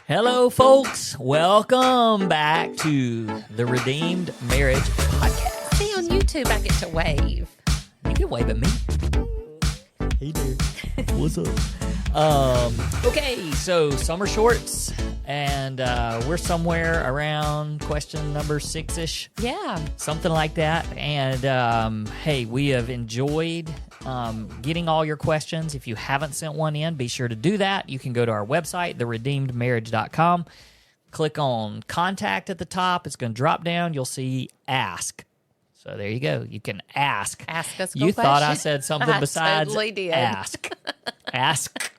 Hello, folks. Welcome back to the Redeemed Marriage Podcast. See, on YouTube, I get to wave. You can wave at me. Hey there. What's up? Okay, so summer shorts, and we're somewhere around question number 6-ish. Yeah. Something like that. And hey, we have enjoyed getting all your questions. If you haven't sent one in, be sure to do that. You can go to our website, theredeemedmarriage.com. Click on contact at the top. It's going to drop down. You'll see ask. So there you go. You can ask. Ask us. You thought I said something besides totally did. ask. Ask.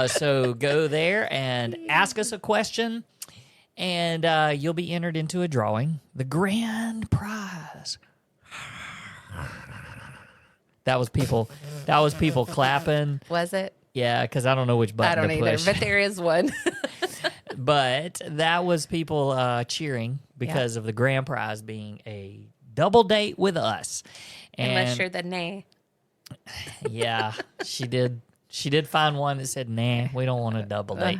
So go there and ask us a question, and you'll be entered into a drawing. The grand prize. That was people clapping. Was it? Yeah, because I don't know which button I don't to either, push. but there is one. But that was people cheering because of the grand prize being a double date with us. Unless you're the nah. Yeah, she did. She did find one that said, "Nah, we don't want a double date."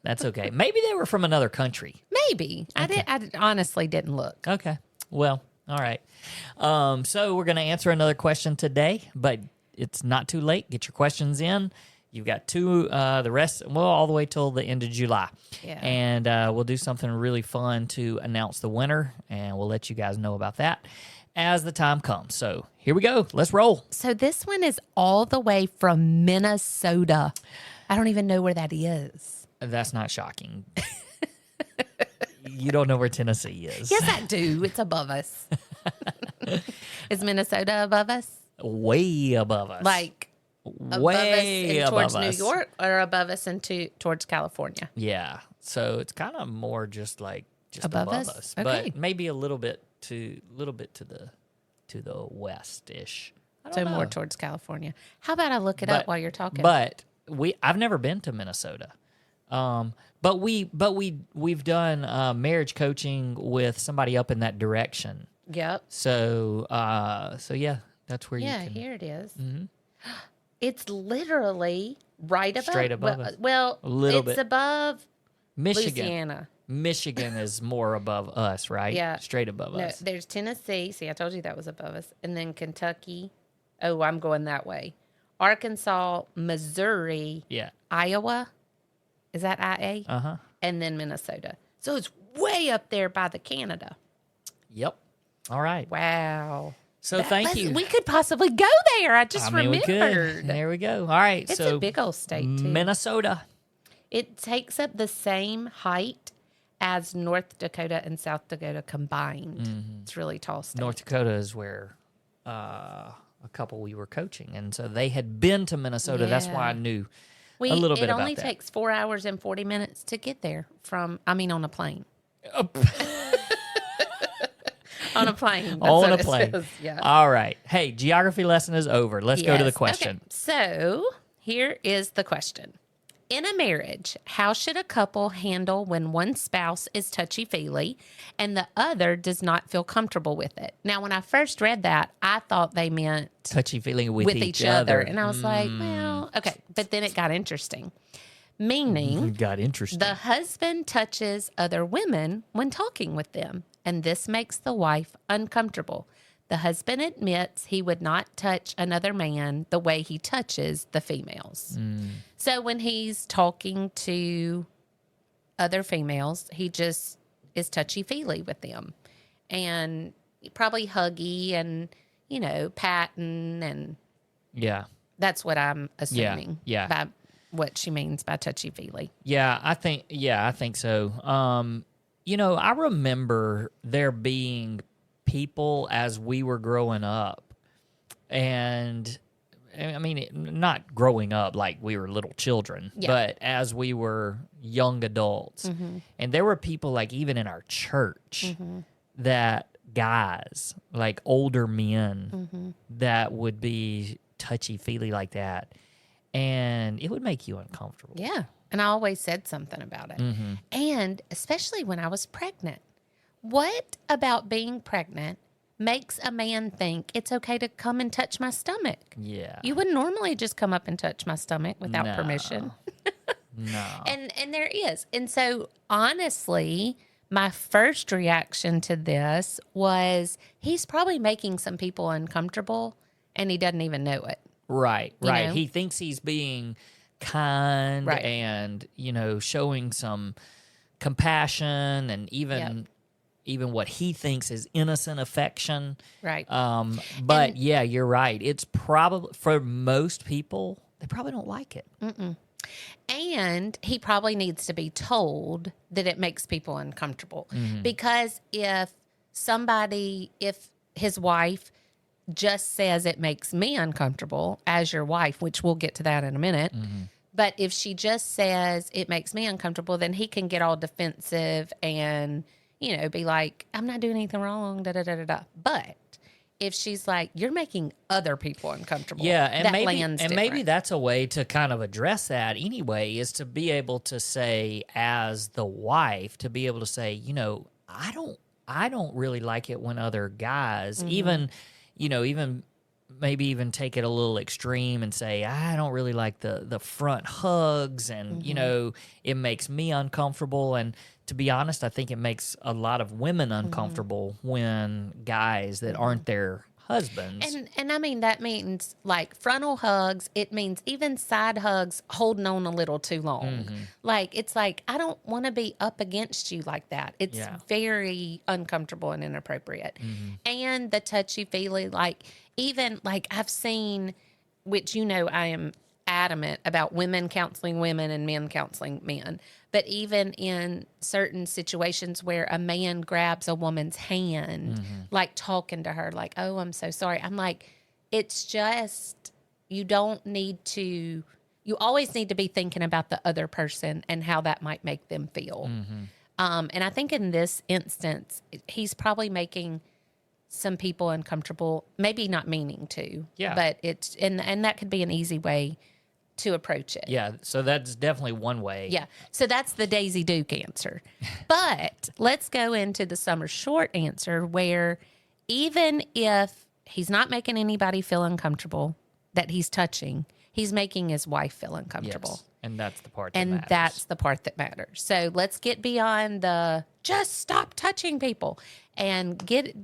That's okay. Maybe they were from another country. Maybe. Okay. I honestly didn't look. Okay. Well, all right. So we're going to answer another question today, but it's not too late. Get your questions in. You've got the rest, all the way till the end of July. Yeah. And we'll do something really fun to announce the winner, and we'll let you guys know about that as the time comes. So here we go. Let's roll. So this one is all the way from Minnesota. I don't even know where that is. That's not shocking. You don't know where Tennessee is. Yes, I do. It's above us. Is Minnesota above us? Way above us. Like above way us and towards above New us. York, or above us and towards California? Yeah. So it's kind of more just above us. Okay. But maybe a little bit to the west-ish. I don't So know. more towards California. How about I look it up while you're talking? But I've never been to Minnesota. But we've done marriage coaching with somebody up in that direction. Yep. So yeah, that's where you can. Here it is. Mhm. It's literally right above. Straight above us. Well, A little it's bit. above Michigan. Louisiana. Michigan is more above us, right? Yeah. Straight above No, us. there's Tennessee. See, I told you that was above us. And then Kentucky. Oh, I'm going that way. Arkansas, Missouri, Yeah. Iowa. Is that IA? Uh-huh. And then Minnesota. So it's way up there by the Canada. Yep. All right. Wow. So thank you. We could possibly go there. I just we remembered. could. There we go. All right. It's so a big old state, too. Minnesota. It takes up the same height as North Dakota and South Dakota combined. Mm-hmm. It's a really tall state. North Dakota is where a couple we were coaching, and so they had been to Minnesota. That's why I knew a little bit about that. It only takes 4 hours and 40 minutes to get there on a plane. On a plane. That's On what a it plane. says, yeah. All right. Hey, geography lesson is over. Let's go to the Yes. question. Okay. So here is the question. In a marriage, how should a couple handle when one spouse is touchy-feely and the other does not feel comfortable with it? Now, when I first read that, I thought they meant Touchy-feely with each other. And I was like, well, okay. But then it got interesting. Meaning, Got interesting. the husband touches other women when talking with them, and this makes the wife uncomfortable. The husband admits he would not touch another man the way he touches the females. So when he's talking to other females, he just is touchy-feely with them. And probably huggy and, patting, and Yeah. that's what I'm assuming Yeah. by what she means by touchy-feely. Yeah, I think so. I remember there being people as we were growing up, and I mean, not growing up like we were little children, but as we were young adults. And there were people, like, even in our church, that guys, like older men, that would be touchy-feely like that. And it would make you uncomfortable. Yeah. And I always said something about it. And especially when I was pregnant. What about being pregnant makes a man think it's okay to come and touch my stomach? Yeah. You wouldn't normally just come up and touch my stomach without No. permission. No. And there is. And so honestly, my first reaction to this was he's probably making some people uncomfortable and he doesn't even know it. Right, You right. know? He thinks he's being kind Right. and, showing some compassion and even what he thinks is innocent affection. Right. But And- yeah, you're right. It's probably for most people, they probably don't like it. And he probably needs to be told that it makes people uncomfortable. Because if his wife just says it makes me uncomfortable as your wife, which we'll get to that in a minute. But if she just says it makes me uncomfortable, then he can get all defensive and, be like, I'm not doing anything wrong, da da da da da. But if she's like, you're making other people uncomfortable, Yeah, and that maybe lands maybe different. that's a way to kind of address that anyway, is to be able to say, as the wife, to be able to say, I don't really like it when other guys even maybe even take it a little extreme and say, I don't really like the front hugs and it makes me uncomfortable. And to be honest, I think it makes a lot of women uncomfortable when guys that aren't their husbands. And I mean, that means like frontal hugs. It means even side hugs holding on a little too long. Like, it's like, I don't want to be up against you like that. It's very uncomfortable and inappropriate. And the touchy-feely, like, even like I've seen, which I am adamant about women counseling women and men counseling men. But even in certain situations where a man grabs a woman's hand, like talking to her, like, oh, I'm so sorry. I'm like, it's just, you always need to be thinking about the other person and how that might make them feel. And I think in this instance, he's probably making some people uncomfortable, maybe not meaning to. Yeah. But it's, and that could be an easy way to approach it. Yeah, so that's definitely one way. Yeah. So that's the Daisy Duke answer. But let's go into the Summer Short answer, where even if he's not making anybody feel uncomfortable that he's touching, he's making his wife feel uncomfortable. Yes, and that's the part that And matters. that's the part that matters. So let's get beyond the just stop touching people and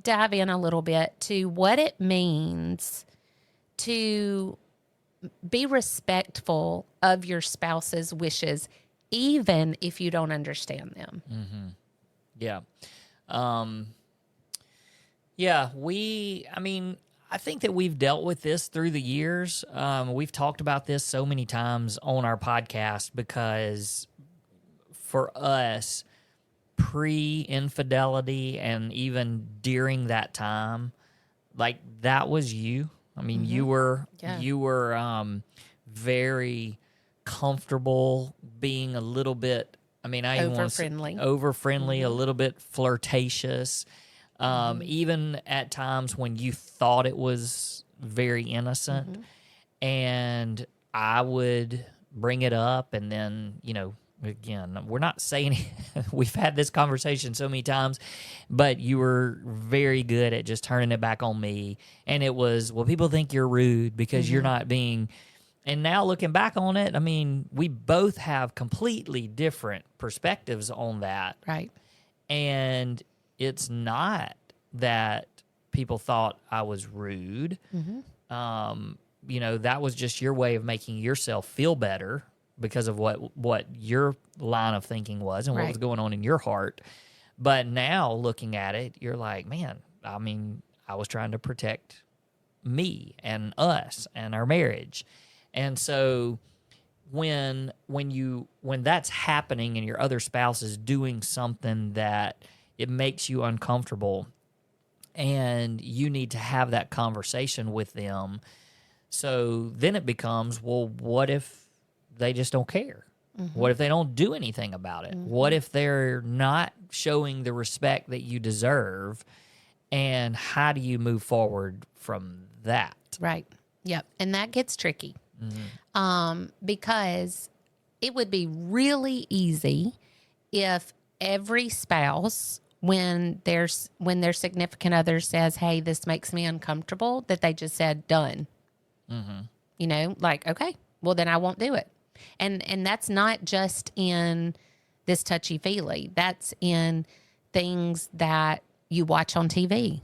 dive in a little bit to what it means to be respectful of your spouse's wishes, even if you don't understand them. Yeah. I think that we've dealt with this through the years. We've talked about this so many times on our podcast because for us, pre-infidelity and even during that time, like that was you. I mean, you were very comfortable being a little bit, over friendly, a little bit flirtatious. Even at times when you thought it was very innocent, and I would bring it up, and then, again, we're not saying we've had this conversation so many times, but you were very good at just turning it back on me. And it was, well, people think you're rude because you're not being. And now looking back on it, I mean, we both have completely different perspectives on that. Right. And it's not that people thought I was rude. That was just your way of making yourself feel better because of what your line of thinking was and what was going on in your heart. But now looking at it, you're like, man, I mean, I was trying to protect me and us and our marriage. And so when that's happening and your other spouse is doing something that it makes you uncomfortable and you need to have that conversation with them. So then it becomes, well, what if they just don't care? What if they don't do anything about it? What if they're not showing the respect that you deserve? And how do you move forward from that? Right. Yep. And that gets tricky. Because it would be really easy if every spouse, when their significant other says, hey, this makes me uncomfortable, that they just said done. Like, okay, well then I won't do it. And that's not just in this touchy-feely. That's in things that you watch on TV.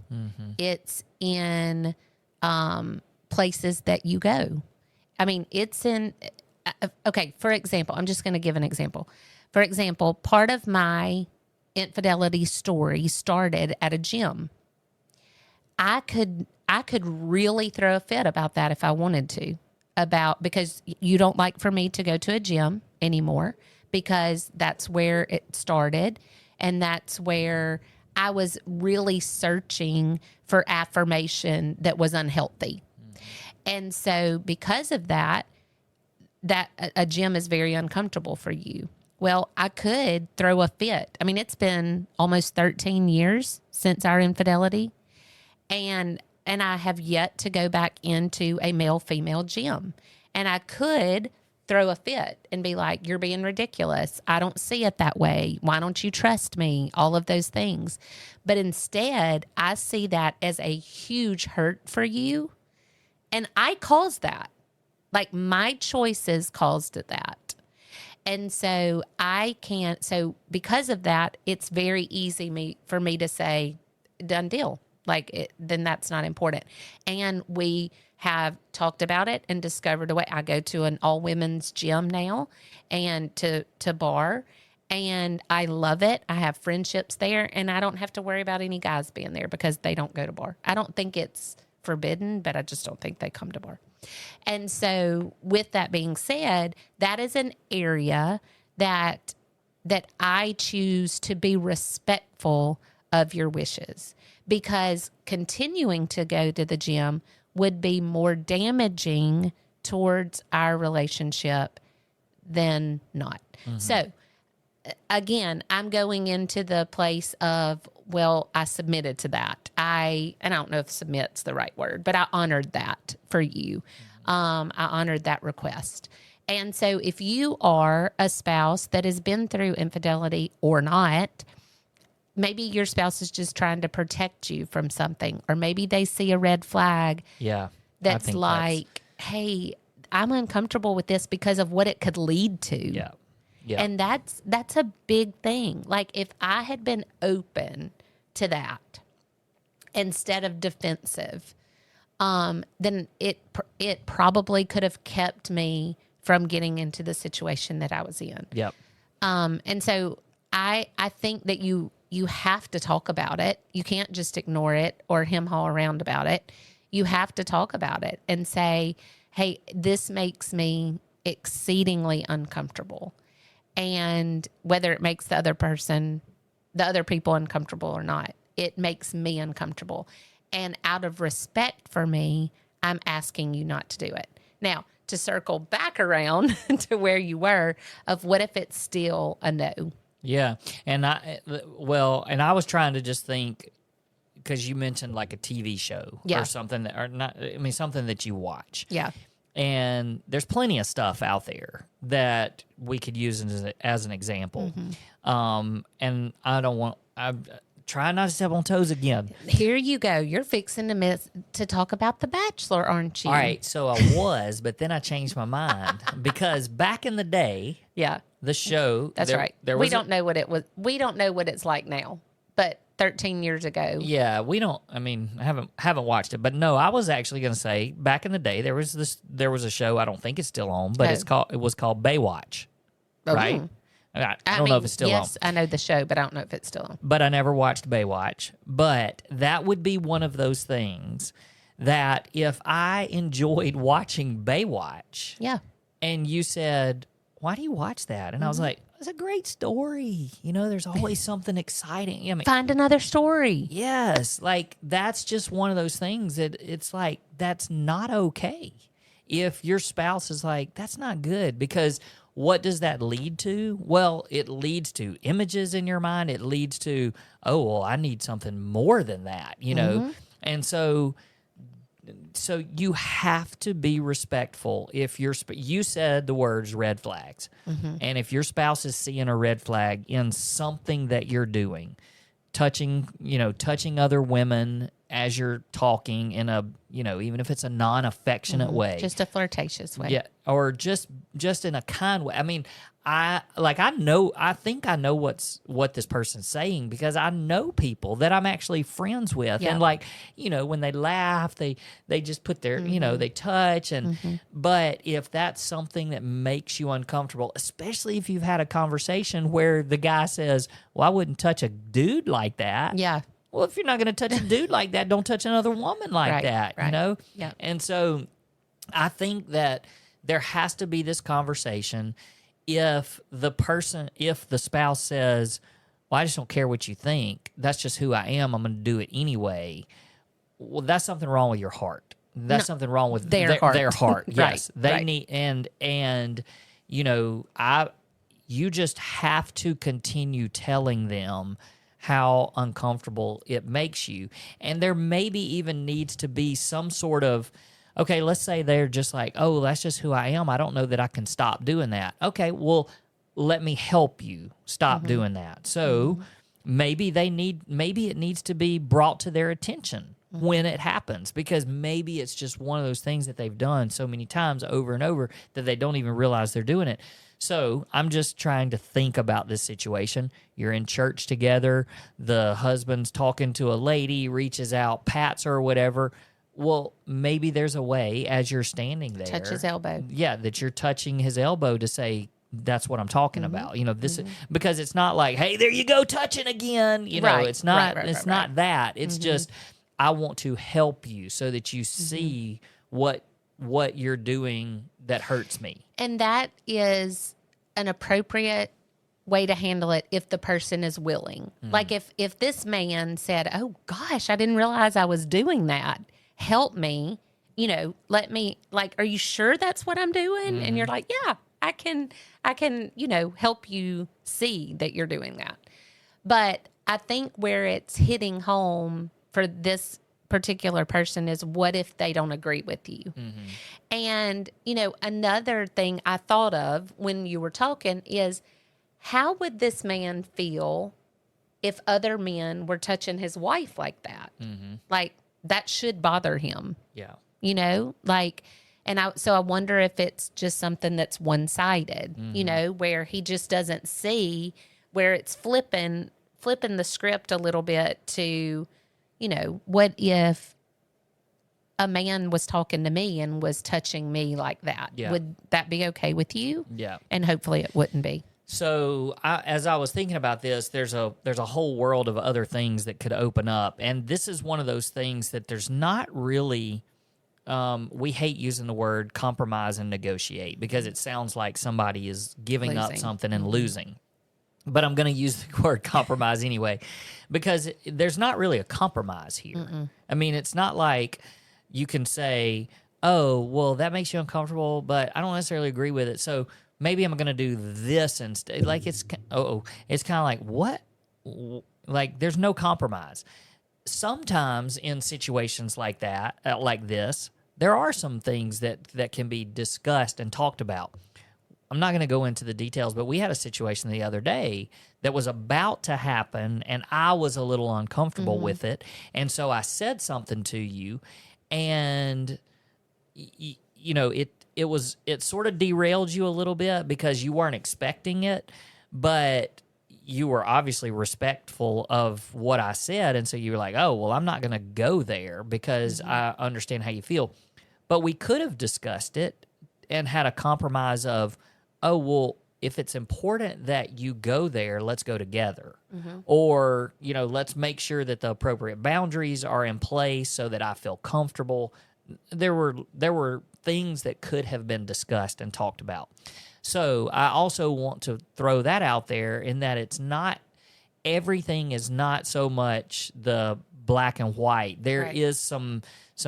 It's in places that you go. I mean, it's in, okay, for example, I'm just going to give an example. For example, part of my infidelity story started at a gym. I could really throw a fit about that if I wanted to, because you don't like for me to go to a gym anymore, because that's where it started, and that's where I was really searching for affirmation that was unhealthy. And so because of that a gym is very uncomfortable for you. Well, I could throw a fit. I mean, it's been almost 13 years since our infidelity, and I have yet to go back into a male-female gym. And I could throw a fit and be like, you're being ridiculous. I don't see it that way. Why don't you trust me? All of those things. But instead, I see that as a huge hurt for you. And I caused that. Like, my choices caused that. And so because of that, it's very easy for me to say, done deal. Then that's not important. And we have talked about it and discovered a way. I go to an all women's gym now, and to bar, and I love it. I have friendships there, and I don't have to worry about any guys being there because they don't go to bar. I don't think it's forbidden, but I just don't think they come to bar. And so with that being said, that is an area that I choose to be respectful of your wishes, because continuing to go to the gym would be more damaging towards our relationship than not. So again, I'm going into the place of, well, I submitted to that. And I don't know if submit's the right word, but I honored that for you. I honored that request. And so if you are a spouse that has been through infidelity or not, maybe your spouse is just trying to protect you from something, or maybe they see a red flag. Yeah. That's like, hey, I'm uncomfortable with this because of what it could lead to. Yeah. Yeah. And that's a big thing. Like, if I had been open to that instead of defensive, then it probably could have kept me from getting into the situation that I was in. Yep. And so I think that you have to talk about it. You can't just ignore it or hem-haw around about it. You have to talk about it and say, hey, this makes me exceedingly uncomfortable. And whether it makes the other people uncomfortable or not, it makes me uncomfortable. And out of respect for me, I'm asking you not to do it. Now, to circle back around to where you were, of what if it's still a no? Yeah. And I was trying to just think, because you mentioned like a TV show or something, something that you watch. Yeah. And there's plenty of stuff out there that we could use as an example. And I'm trying not to step on toes again. Here you go. You're fixing to talk about The Bachelor, aren't you? All right. So I was, but then I changed my mind because back in the day, the show. That's right. We don't know what it was. We don't know what it's like now, but 13 years ago. Yeah, I haven't watched it, but no, I was actually going to say back in the day there was a show, I don't think it's still on, but it was called Baywatch. Right? I don't know if it's still on. Yes, I know the show, but I don't know if it's still on. But I never watched Baywatch. But that would be one of those things that if I enjoyed watching Baywatch, and you said, why do you watch that? And I was like, it's a great story. There's always something exciting. Find another story. Yes. Like, that's just one of those things that it's like, that's not okay. If your spouse is like, that's not good, because what does that lead to? Well, it leads to images in your mind. It leads to, oh, well, I need something more than that, And so you have to be respectful. If you said the words red flags, and if your spouse is seeing a red flag in something that you're doing, touching other women as you're talking in a, even if it's a non-affectionate way. Just a flirtatious way. Yeah, or just in a kind way. I mean, I think I know what this person's saying, because I know people that I'm actually friends with, Yeah. and when they laugh, they just put their, they touch, and but if that's something that makes you uncomfortable, especially if you've had a conversation where the guy says, "Well, I wouldn't touch a dude like that." Yeah. Well, if you're not going to touch a dude like that, don't touch another woman like Right, that, right. Yeah. And so I think that there has to be this conversation. If the spouse says, "Well, I just don't care what you think. That's just who I am. I'm going to do it anyway." Well, that's something wrong with your heart. That's something wrong with their heart. Their heart. Yes. Right, They right. need, and you just have to continue telling them how uncomfortable it makes you. And there maybe even needs to be some sort of, okay, let's say they're just like, "Oh, that's just who I am. I don't know that I can stop doing that." Okay, well, let me help you stop doing that. So maybe it needs to be brought to their attention when it happens, because maybe it's just one of those things that they've done so many times over and over that they don't even realize they're doing it. So I'm just trying to think about this situation. You're in church together. The husband's talking to a lady, reaches out, pats her or whatever. Well, maybe there's a way as you're standing there. Touch his elbow. Yeah, that you're touching his elbow to say, "That's what I'm talking about." This because it's not like, "Hey, there you go, touching again." Right, It's not. right, It's right, not right. that. It's just, I want to help you so that you see what you're doing that hurts me. And that is an appropriate way to handle it if the person is willing. Like if this man said, "Oh gosh, I didn't realize I was doing that. Help me, let me, like, are you sure that's what I'm doing?" And you're like, "Yeah, I can, help you see that you're doing that." But I think where it's hitting home for this particular person is, what if they don't agree with you? And, another thing I thought of when you were talking is, how would this man feel if other men were touching his wife like that? Like, that should bother him, Yeah. so I wonder if it's just something that's one-sided, where he just doesn't see, where it's flipping the script a little bit to, what if a man was talking to me and was touching me like that? Yeah. Would that be okay with you? Yeah. And hopefully it wouldn't be. So as I was thinking about this, there's a whole world of other things that could open up, and this is one of those things that there's not really. We hate using the word compromise and negotiate, because it sounds like somebody is giving up Losing. something and losing. But I'm going to use the word compromise anyway, because there's not really a compromise here. I mean, it's not like you can say, "Oh, well, that makes you uncomfortable, but I don't necessarily agree with it, so maybe I'm going to do this instead." Like, it's kind of like, what? Like, there's no compromise. Sometimes in situations like that, like this, there are some things that can be discussed and talked about. I'm not going to go into the details, but we had a situation the other day that was about to happen, and I was a little uncomfortable with it. And so I said something to you, and it sort of derailed you a little bit because you weren't expecting it, but you were obviously respectful of what I said. And so you were like, "Oh, well, I'm not going to go there because I understand how you feel." But we could have discussed it and had a compromise of, "Oh, well, if it's important that you go there, let's go together." Or, let's make sure that the appropriate boundaries are in place so that I feel comfortable. There were things that could have been discussed and talked about. So I also want to throw that out there, in that it's not, everything is not so much the black and white. There Right. is some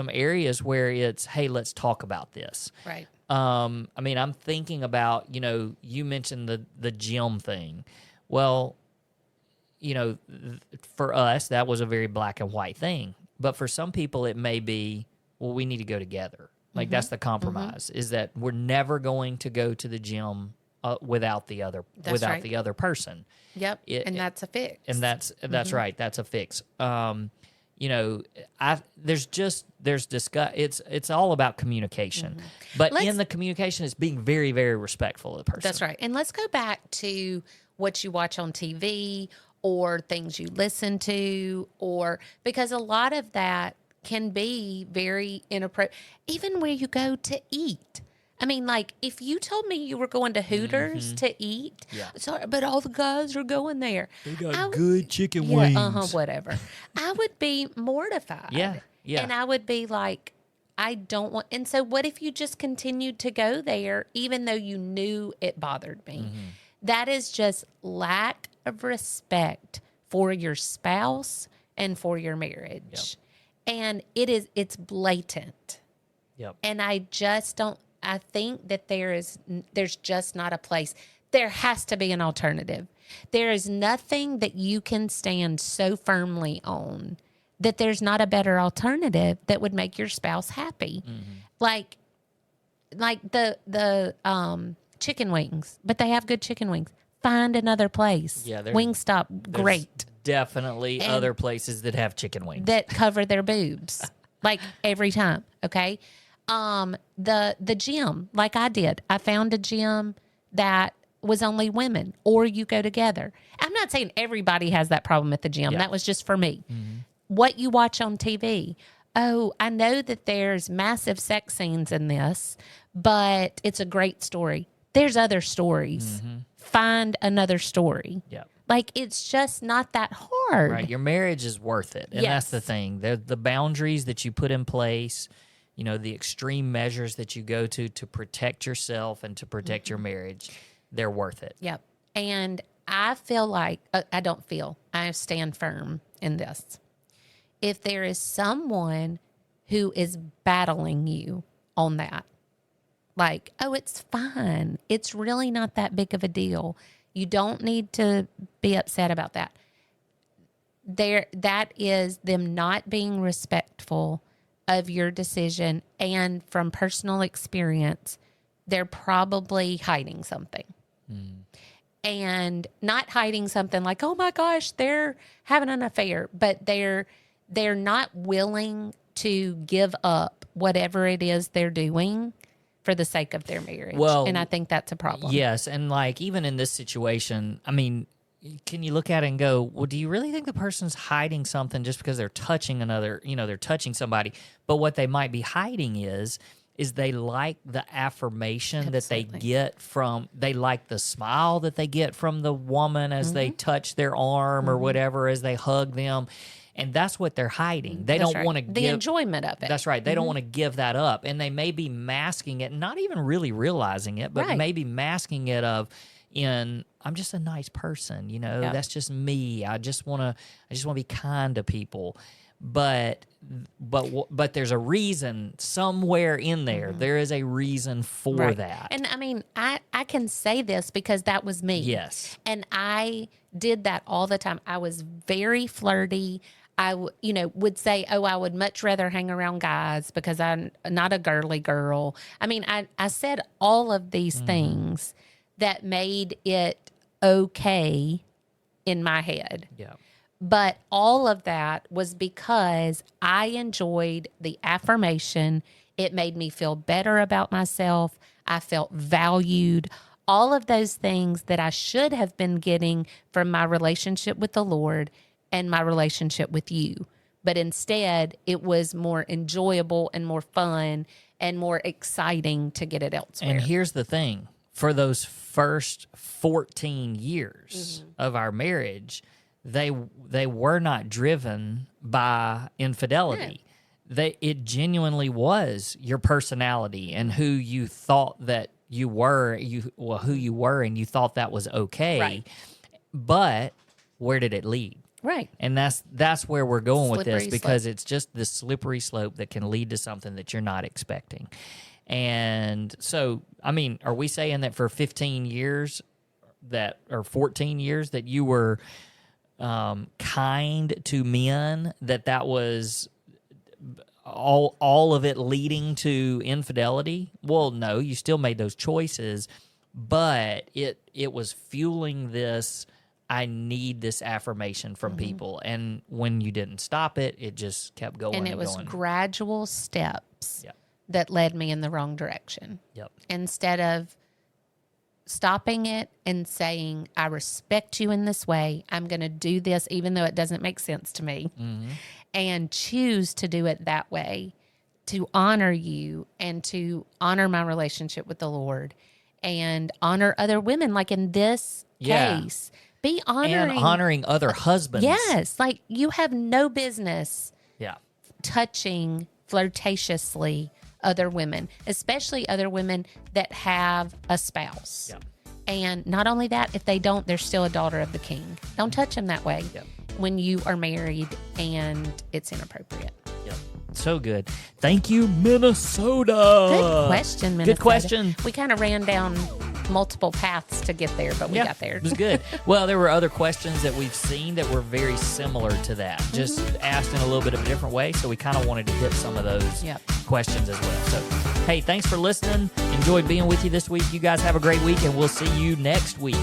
areas where it's, "Hey, let's talk about this." Right. I mean, I'm thinking about, you mentioned the gym thing. Well, for us, that was a very black and white thing. But for some people, it may be, "Well, we need to go together." Like, that's the compromise, is that we're never going to go to the gym without the other right. the other person. Yep. And that's a fix. And that's right. That's a fix. there's discuss. It's all about communication, but in the communication, it's being very, very respectful of the person. That's right. And let's go back to what you watch on TV or things you listen to, or because a lot of that can be very inappropriate, even where you go to eat. I mean, like, if you told me you were going to Hooters to eat, sorry, but all the guys are going there. They got good chicken wings. Whatever. I would be mortified. Yeah. And I would be like, I don't want. And so, what if you just continued to go there, even though you knew it bothered me? That is just lack of respect for your spouse and for your marriage. And it's blatant. And I just don't. I think that there's just not a place. There has to be an alternative. There is nothing that you can stand so firmly on that there's not a better alternative that would make your spouse happy. Like the chicken wings, but they have good chicken wings. Find another place. Wingstop, great. Definitely other places that have chicken wings that cover their boobs, like every time. Okay. The gym, like I did, I found a gym that was only women, or you go together. I'm not saying everybody has that problem at the gym. That was just for me. What you watch on TV. Oh, I know that there's massive sex scenes in this, but it's a great story. There's other stories. Find another story. Like, it's just not that hard. Right. Your marriage is worth it. And that's the thing. The boundaries that you put in place, the extreme measures that you go to protect yourself and to protect your marriage, they're worth it. Yep. And I feel like, I stand firm in this. If there is someone who is battling you on that, like, oh, it's fine. It's really not that big of a deal. You don't need to be upset about that. That is them not being respectful of your decision, and from personal experience, they're probably hiding something. And not hiding something like, oh my gosh, they're having an affair, but they're not willing to give up whatever it is they're doing for the sake of their marriage. And I think that's a problem. Yes, and like, even in this situation, I mean, can you look at it and go, well, do you really think the person's hiding something just because they're touching another, they're touching somebody? But what they might be hiding is they like the affirmation that they get they like the smile that they get from the woman as they touch their arm or whatever, as they hug them. And that's what they're hiding. They don't want to give... the enjoyment of it. That's right. They don't want to give that up. And they may be masking it, not even really realizing it, but maybe masking it I'm just a nice person, that's just me. I just want to be kind to people. But there's a reason somewhere in there. There is a reason for that. And I mean, I can say this because that was me. Yes. And I did that all the time. I was very flirty. I would say, oh, I would much rather hang around guys because I'm not a girly girl. I mean, I said all of these things that made it okay in my head. Yeah. But all of that was because I enjoyed the affirmation. It made me feel better about myself. I felt valued. All of those things that I should have been getting from my relationship with the Lord and my relationship with you. But instead, it was more enjoyable and more fun and more exciting to get it elsewhere. And here's the thing. For those first 14 years of our marriage, they were not driven by infidelity. It genuinely was your personality and who you thought that you were, who you were, and you thought that was okay. Right. But where did it lead? Right. And that's where we're going with this, Slippery because slope. it's just the slippery slope that can lead to something that you're not expecting. And so, I mean, are we saying that for 15 years or 14 years that you were kind to men, that was all of it leading to infidelity? Well, no, you still made those choices, but it was fueling this I need this affirmation from people. And when you didn't stop it, it just kept going And it was going. gradual steps Yep. that led me in the wrong direction. Yep. Instead of stopping it and saying, I respect you in this way. I'm going to do this even though it doesn't make sense to me. And choose to do it that way, to honor you and to honor my relationship with the Lord and honor other women. Like in this case, be honoring. And honoring other husbands. Yes. Like you have no business Yeah. touching flirtatiously other women, especially other women that have a spouse. Yep. And not only that, if they don't, they're still a daughter of the king. Don't touch them that way when you are married and it's inappropriate. Yep. So good. Thank you, Minnesota. Good question, Minnesota. Good question. We kind of ran down multiple paths to get there, but we got there. It was good. Well, there were other questions that we've seen that were very similar to that, just asked in a little bit of a different way. So we kind of wanted to hit some of those questions as well. So, hey, thanks for listening. Enjoyed being with you this week. You guys have a great week, and we'll see you next week.